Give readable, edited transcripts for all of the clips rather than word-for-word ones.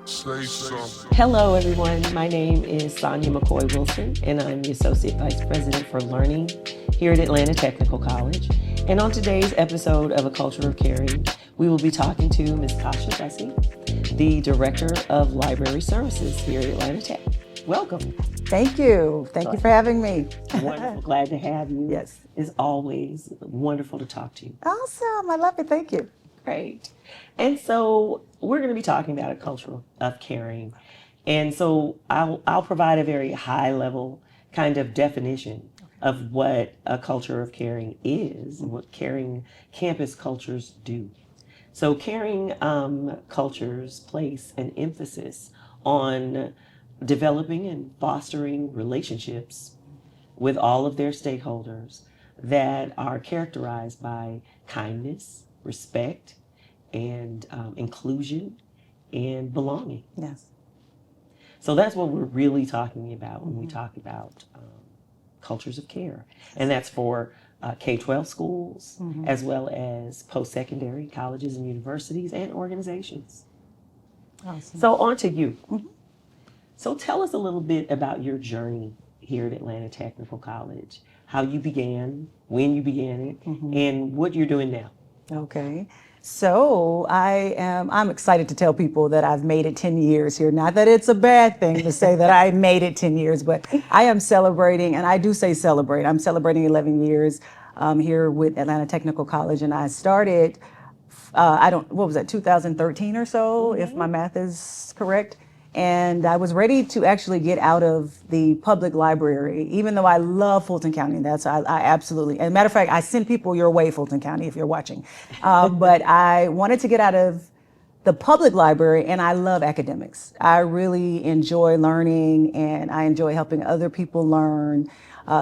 Say something. Hello, everyone. My name is Sonia McCoy Wilson, and I'm the Associate Vice President for Learning here at Atlanta Technical College. And on today's episode of A Culture of Caring, we will be talking to Ms. Tosha Bussey, the Director of Library Services here at Atlanta Tech. Welcome. Thank you. Thank you for having me. Wonderful. Glad to have you. Yes. It's always wonderful to talk to you. Awesome. I love it. Thank you. Great. And so we're going to be talking about a culture of caring. And so I'll provide a very high level kind of definition of what a culture of caring is and what caring campus cultures do. So caring cultures place an emphasis on developing and fostering relationships with all of their stakeholders that are characterized by kindness, respect, and inclusion and belonging. Yes. So that's what we're really talking about when we talk about cultures of care. And that's for K-12 schools, as well as post-secondary colleges and universities and organizations. Awesome. So on to you. So tell us a little bit about your journey here at Atlanta Technical College, how you began, when you began it, and what you're doing now. Okay. So I'm excited to tell people that I've made it 10 years here. Not that it's a bad thing to say that I made it 10 years, but I am celebrating, and I do say celebrate. I'm celebrating 11 years here with Atlanta Technical College, and I started, what was that, 2013 or so, if my math is correct. And I was ready to actually get out of the public library, even though I love Fulton County. I absolutely, as a matter of fact, I send people your way, Fulton County, if you're watching. But I wanted to get out of the public library, and I love academics. I really enjoy learning, and I enjoy helping other people learn.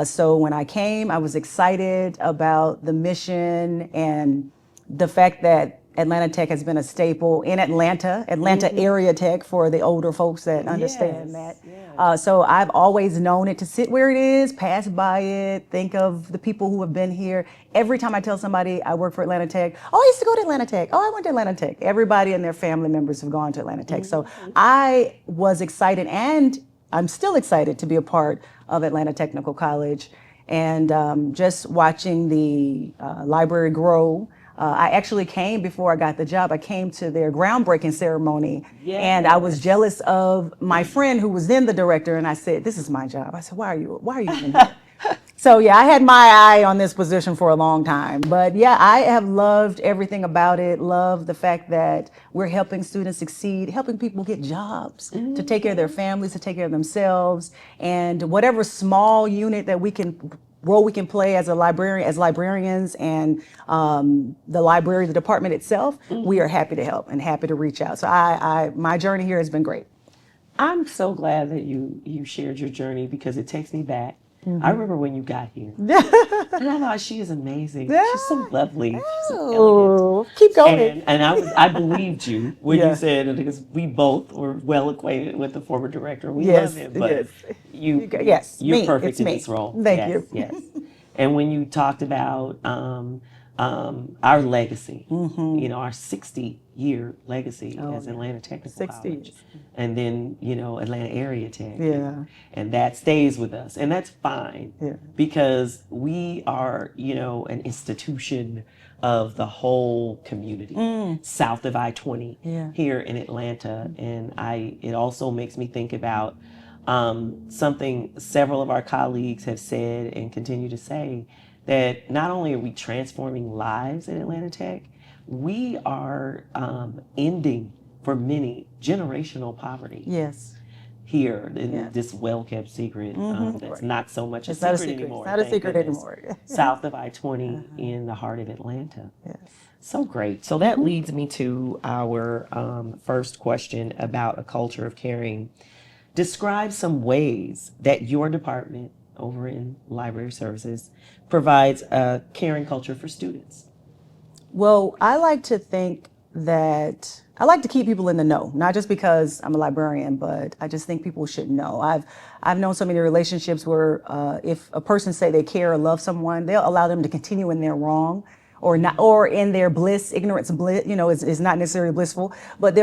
So when I came, I was excited about the mission and the fact that Atlanta Tech has been a staple in Atlanta area tech for the older folks that understand that. So I've always known it to sit where it is, pass by it, think of the people who have been here. Every time I tell somebody I work for Atlanta Tech, oh, I used to go to Atlanta Tech. Oh, I went to Atlanta Tech. Everybody and their family members have gone to Atlanta Tech. So I was excited, and I'm still excited to be a part of Atlanta Technical College, and just watching the library grow. I actually came before I got the job. I came to their groundbreaking ceremony, and I was jealous of my friend who was then the director. And I said, "This is my job." I said, "Why are you even here?" So yeah, I had my eye on this position for a long time. But yeah, I have loved everything about it. Love the fact that we're helping students succeed, helping people get jobs, to take care of their families, to take care of themselves, and whatever small unit that we can role we can play as a librarian, as librarians, and the library, the department itself, we are happy to help and happy to reach out. So my journey here has been great. I'm so glad that you shared your journey because it takes me back. I remember when you got here, and I thought she is amazing. She's so lovely. She's so elegant. Keep going. And I believed you when you said it because we both were well acquainted with the former director. We love him, but you're perfect in this role. Thank you. Yes. And when you talked about our legacy, our 60-year legacy as Atlanta Technical College, and then Atlanta Area Tech, and that stays with us, and that's fine because we are an institution of the whole community south of I-20 here in Atlanta, and it also makes me think about something several of our colleagues have said and continue to say, that not only are we transforming lives at Atlanta Tech, we are ending for many generational poverty. Yes. Here in this well-kept secret that's not so much a secret anymore. It's not a secret anymore. South of I-20 in the heart of Atlanta. Yes. So great. So that leads me to our first question about a culture of caring. Describe some ways that your department over in library services provides a caring culture for students. Well, I like to think that I like to keep people in the know, not just because I'm a librarian, but I just think people should know. I've known so many relationships where if a person say they care or love someone, they'll allow them to continue in their wrong or not, or in their bliss, ignorance bliss, is not necessarily blissful, but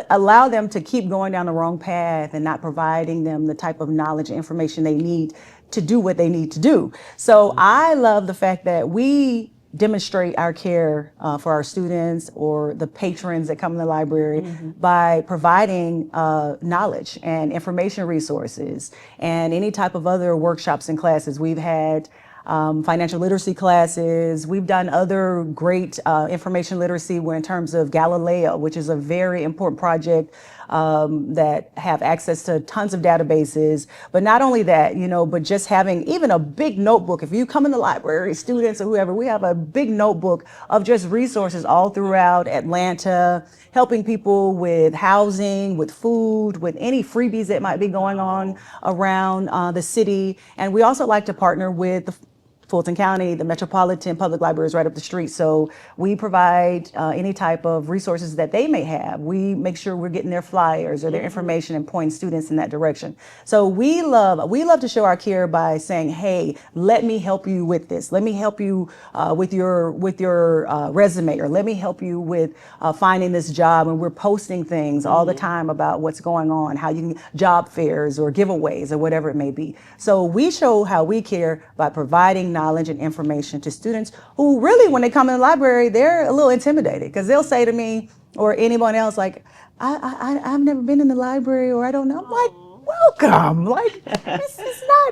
allow them to keep going down the wrong path and not providing them the type of knowledge and information they need to do what they need to do. So I love the fact that we demonstrate our care for our students or the patrons that come in the library by providing knowledge and information resources and any type of other workshops and classes. We've had financial literacy classes. We've done other great information literacy in terms of Galileo, which is a very important project that have access to tons of databases. But not only that, but just having even a big notebook. If you come in the library, students or whoever, we have a big notebook of just resources all throughout Atlanta, helping people with housing, with food, with any freebies that might be going on around the city. And we also like to partner with the Fulton County, the Metropolitan Public Library is right up the street. So we provide any type of resources that they may have. We make sure we're getting their flyers or their information and pointing students in that direction. So we love to show our care by saying, hey, let me help you with this. Let me help you with your resume, or let me help you with finding this job. And we're posting things all the time about what's going on, how you can job fairs or giveaways or whatever it may be. So we show how we care by providing knowledge and information to students who really, when they come in the library, they're a little intimidated because they'll say to me or anyone else, like, I've never been in the library, or I don't know. I'm like, welcome. Like,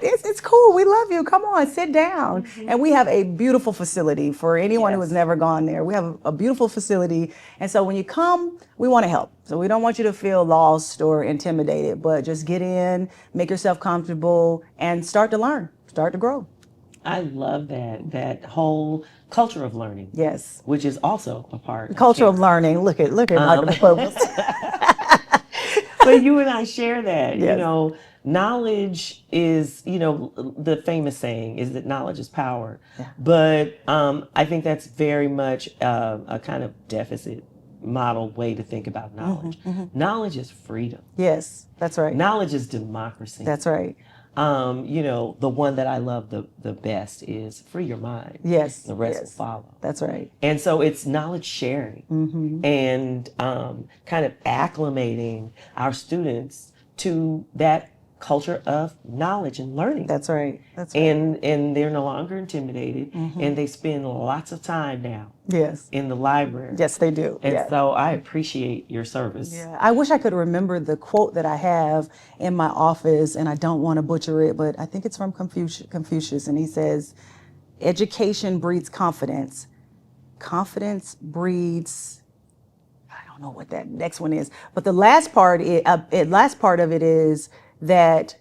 it's cool. We love you. Come on, sit down. And we have a beautiful facility for anyone who has never gone there. We have a beautiful facility. And so when you come, we want to help. So we don't want you to feel lost or intimidated, but just get in, make yourself comfortable, and start to learn, start to grow. I love that whole culture of learning. Yes. Which is also a part of culture of learning. Look at my purpose. But you and I share that. Yes. Knowledge is, the famous saying is that knowledge is power. Yeah. But I think that's very much a kind of deficit model way to think about knowledge. Knowledge is freedom. Yes, that's right. Knowledge is democracy. That's right. The one that I love the best is free your mind. Yes. The rest will follow. That's right. And so it's knowledge sharing and kind of acclimating our students to that culture of knowledge and learning. That's right. That's right. And they're no longer intimidated, and they spend lots of time now. Yes. In the library. Yes, they do. And so I appreciate your service. Yeah. I wish I could remember the quote that I have in my office, and I don't want to butcher it, but I think it's from Confucius, and he says, education breeds confidence. Confidence breeds, I don't know what that next one is, but the last part of it is that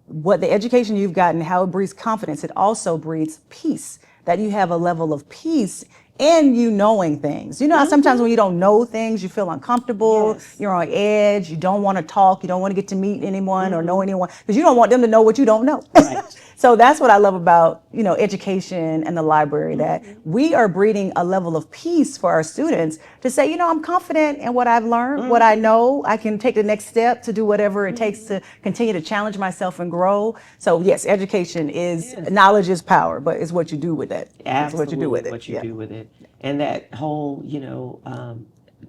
what the education you've gotten, how it breeds confidence, it also breeds peace, that you have a level of peace in you knowing things. You know how sometimes when you don't know things, you feel uncomfortable, you're on edge, you don't want to talk, you don't want to get to meet anyone or know anyone, because you don't want them to know what you don't know. Right. So that's what I love about, education and the library, that we are breeding a level of peace for our students to say, I'm confident in what I've learned, what I know. I can take the next step to do whatever it takes to continue to challenge myself and grow. So yes, education is, knowledge is power, but it's what you do with it. Absolutely, it's what you do with it. What you do with it. And that whole,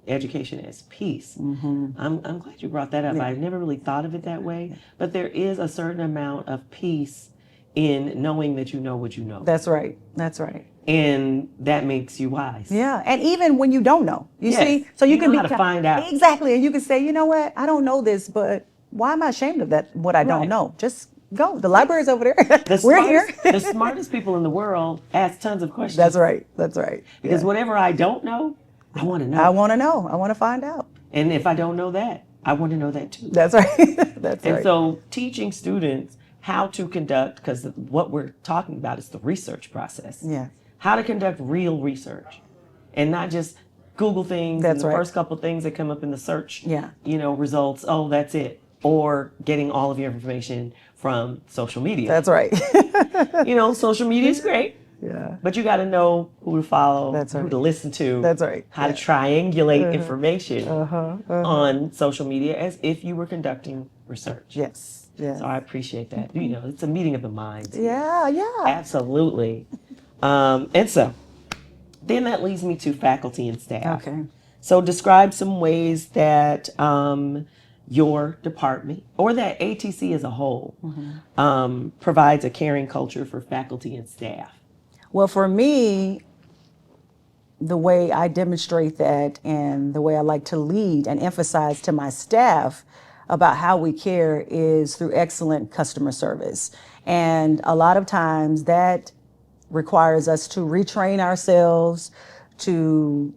education as peace. I'm glad you brought that up. I never really thought of it that way, but there is a certain amount of peace in knowing that you know what you know. That's right. That's right. And that makes you wise. Yeah, and even when you don't know, you see, so you can know how to find out. Exactly, and you can say, you know what, I don't know this, but why am I ashamed of that? What I don't know, just go. The library's over there. We're here. The smartest people in the world ask tons of questions. That's right. That's right. Because whatever I don't know, I want to know. I want to know. I want to find out. And if I don't know that, I want to know that too. That's right. That's right. And so teaching students how to conduct, because what we're talking about is the research process. Yeah. How to conduct real research and not just Google things. That's and the right. first couple of things that come up in the search, Yeah. Results. Oh, that's it. Or getting all of your information from social media. That's right. Social media is great. Yeah. But you got to know who to follow, That's right. who to listen to. That's right. How to triangulate information on social media as if you were conducting research. Yes. Yes. So I appreciate that. It's a meeting of the minds. Yeah. Yeah. Absolutely. And so Then that leads me to faculty and staff. Okay. So describe some ways that your department or that ATC as a whole provides a caring culture for faculty and staff. Well, for me, the way I demonstrate that and the way I like to lead and emphasize to my staff about how we care is through excellent customer service. And a lot of times that requires us to retrain ourselves, to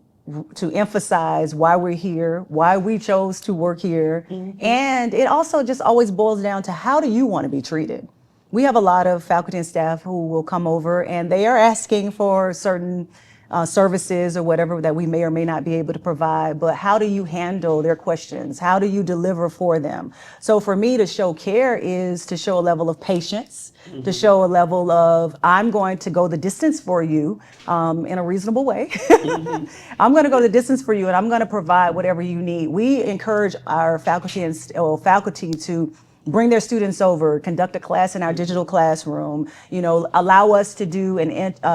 emphasize why we're here, why we chose to work here. And it also just always boils down to, how do you want to be treated? We have a lot of faculty and staff who will come over and they are asking for certain services or whatever that we may or may not be able to provide, but how do you handle their questions? How do you deliver for them? So for me, to show care is to show a level of patience, to show a level of, I'm going to go the distance for you in a reasonable way. I'm going to go the distance for you and I'm going to provide whatever you need. We encourage our faculty to bring their students over, conduct a class in our digital classroom, allow us to do an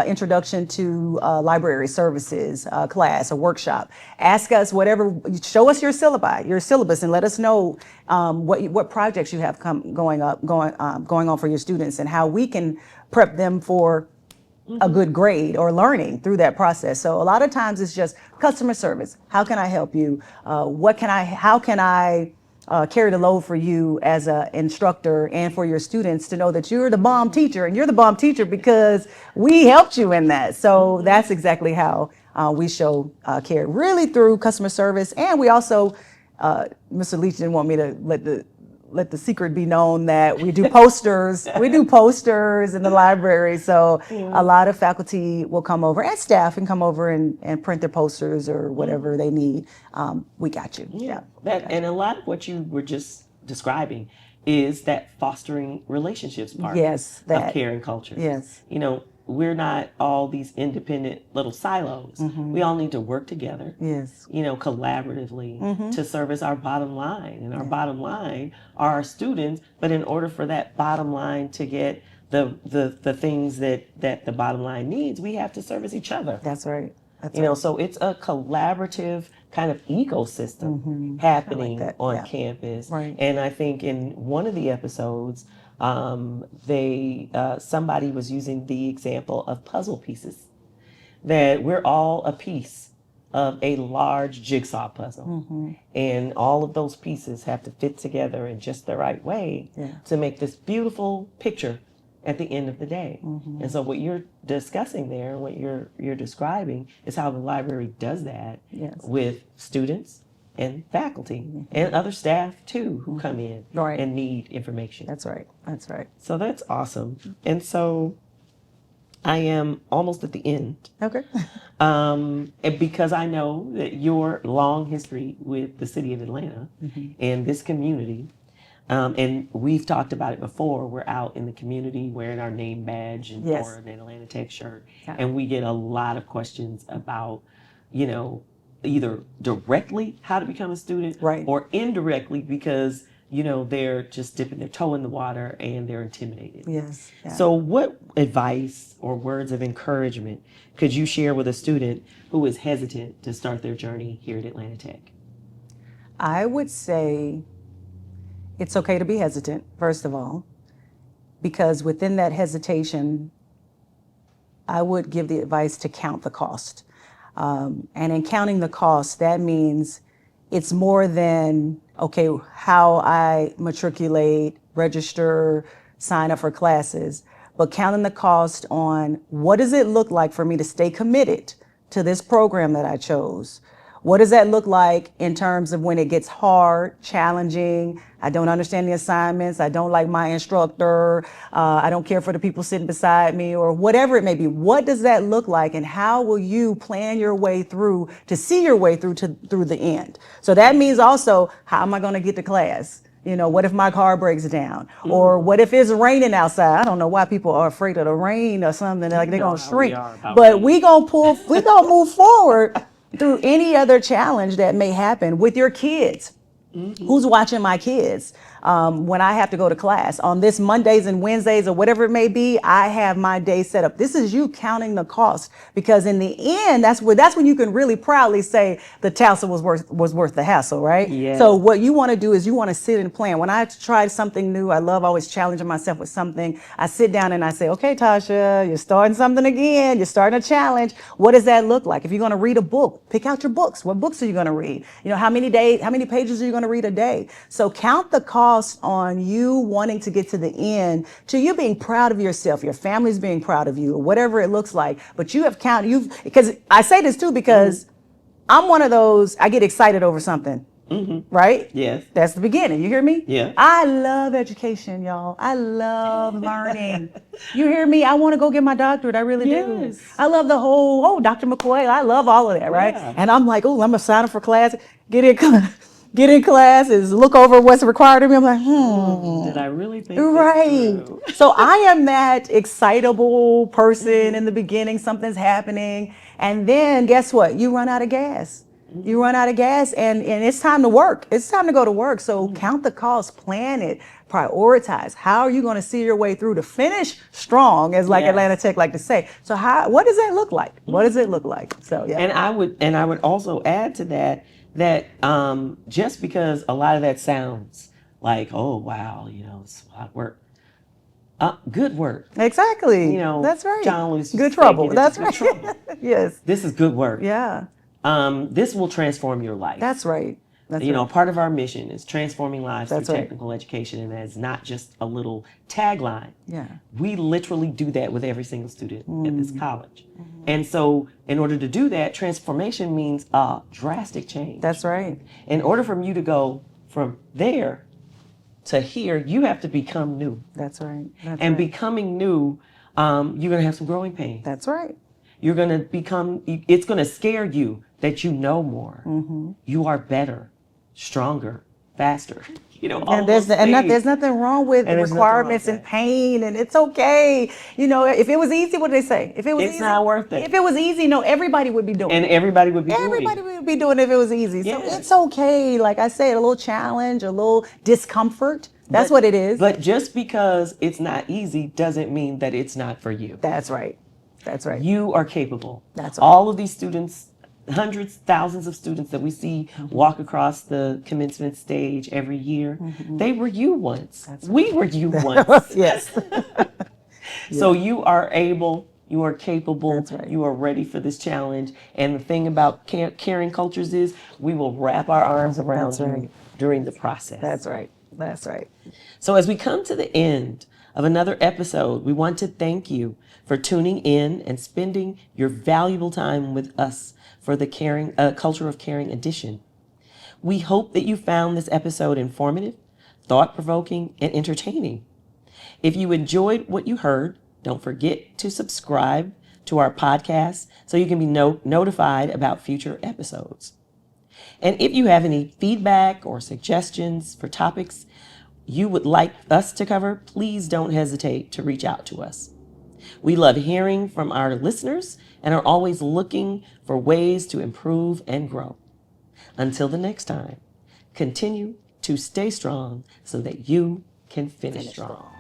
introduction to library services class, a workshop. Ask us whatever, show us your syllabus, and let us know what projects you have going on for your students and how we can prep them for a good grade or learning through that process. So a lot of times it's just customer service. How can I help you? How can I carry the load for you as an instructor and for your students to know that you're the bomb teacher, and you're the bomb teacher because we helped you in that. So that's exactly how we show care, really through customer service. And we also, Mr. Leach didn't want me to let the secret be known that we do posters. We do posters in the library. So a lot of faculty will come over, and staff can come over and print their posters or whatever they need. We got you. Yeah. And a lot of what you were just describing is that fostering relationships part of caring culture. Yes. We're not all these independent little silos. We all need to work together, collaboratively to service our bottom line. And our bottom line are our students, but in order for that bottom line to get the things that the bottom line needs, we have to service each other. That's right. So it's a collaborative kind of ecosystem happening on campus. Right. And I think in one of the episodes, somebody was using the example of puzzle pieces, that we're all a piece of a large jigsaw puzzle, and all of those pieces have to fit together in just the right way to make this beautiful picture at the end of the day. And so what you're discussing there, what you're describing, is how the library does that with students and faculty and other staff too who come in and need information. That's right. So that's awesome. And so I am almost at the end. Okay. And because I know that your long history with the city of Atlanta and this community, and we've talked about it before, we're out in the community wearing our name badge and or an Atlanta Tech shirt, and we get a lot of questions about, either directly how to become a student or indirectly because they're just dipping their toe in the water and they're intimidated. Yes. Yeah. So what advice or words of encouragement could you share with a student who is hesitant to start their journey here at Atlanta Tech? I would say it's okay to be hesitant, first of all, because within that hesitation, I would give the advice to count the cost. And in counting the cost, that means it's more than, okay, how I matriculate, register, sign up for classes, but counting the cost on what does it look like for me to stay committed to this program that I chose? What does that look like in terms of when it gets hard, challenging? I don't understand the assignments. I don't like my instructor. I don't care for the people sitting beside me, or whatever it may be. What does that look like, and how will you plan your way through to see your way through the end? So that means also, how am I going to get to class? What if my car breaks down? Or what if it's raining outside? I don't know why people are afraid of the rain or something. Like they're going to shrink. But we're going to move forward through any other challenge that may happen with your kids. Who's watching my kids when I have to go to class? On this Mondays and Wednesdays or whatever it may be, I have my day set up. This is you counting the cost, because in the end, that's when you can really proudly say the tussle was worth the hassle, right? Yes. So what you want to do is you want to sit and plan. When I try something new, I love always challenging myself with something. I sit down and I say, okay, Tasha, you're starting something again. You're starting a challenge. What does that look like? If you're going to read a book, pick out your books. What books are you going to read? You know, how many pages are you going to read a day? So count the cost on you wanting to get to the end, to you being proud of yourself, your family's being proud of you, whatever it looks like. But you have because I say this too, because I'm one of those, I get excited over something. Right? Yes. That's the beginning. You hear me? Yeah. I love education, y'all. I love learning. You hear me? I want to go get my doctorate. I really do. I love the whole, Dr. McCoy. I love all of that, right? Yeah. And I'm like, I'm going to sign up for class. Get in classes, look over what's required of me. I'm like, Did I really think right. this through? So I am that excitable person in the beginning, something's happening. And then guess what? You run out of gas. You run out of gas and it's time to work. It's time to go to work. So count the cost, plan it, prioritize. How are you going to see your way through to finish strong, as like Atlanta Tech like to say. So what does that look like? What does it look like? So yeah. And I would also add to that just because a lot of that sounds like, oh wow, it's a lot of work. Good work. Exactly. That's right. John Lewis good trouble. That's right. Trouble. Yes. This is good work. Yeah. This will transform your life. That's right. Part of our mission is transforming lives That's through right. technical education, and that's not just a little tagline. Yeah. We literally do that with every single student at this college. And so in order to do that, transformation means a drastic change. That's right. In order for you to go from there to here, you have to become new. That's right. Becoming new, you're going to have some growing pains. That's right. You're going to it's going to scare you that you know more. You are better, stronger, faster. And there's nothing wrong with requirements and pain, and it's okay. If it was easy, what do they say? If it was it's not worth it. If it was easy, everybody would be doing it. And everybody would be doing it. Everybody would be doing it if it was easy. So it's okay. Like I said, a little challenge, a little discomfort. That's what it is. But just because it's not easy doesn't mean that it's not for you. That's right. That's right. You are capable. That's right. All of these students, hundreds, thousands of students that we see walk across the commencement stage every year, they were you once. Right. We were you once. Yes. So you are able, you are capable, That's right. you are ready for this challenge. And the thing about caring cultures is we will wrap our arms around you during the process. That's right. That's right. So as we come to the end of another episode, we want to thank you for tuning in and spending your valuable time with us for the Culture of Caring edition. We hope that you found this episode informative, thought-provoking, and entertaining. If you enjoyed what you heard, don't forget to subscribe to our podcast so you can be notified about future episodes. And if you have any feedback or suggestions for topics you would like us to cover, please don't hesitate to reach out to us. We love hearing from our listeners and are always looking for ways to improve and grow. Until the next time, continue to stay strong so that you can finish strong.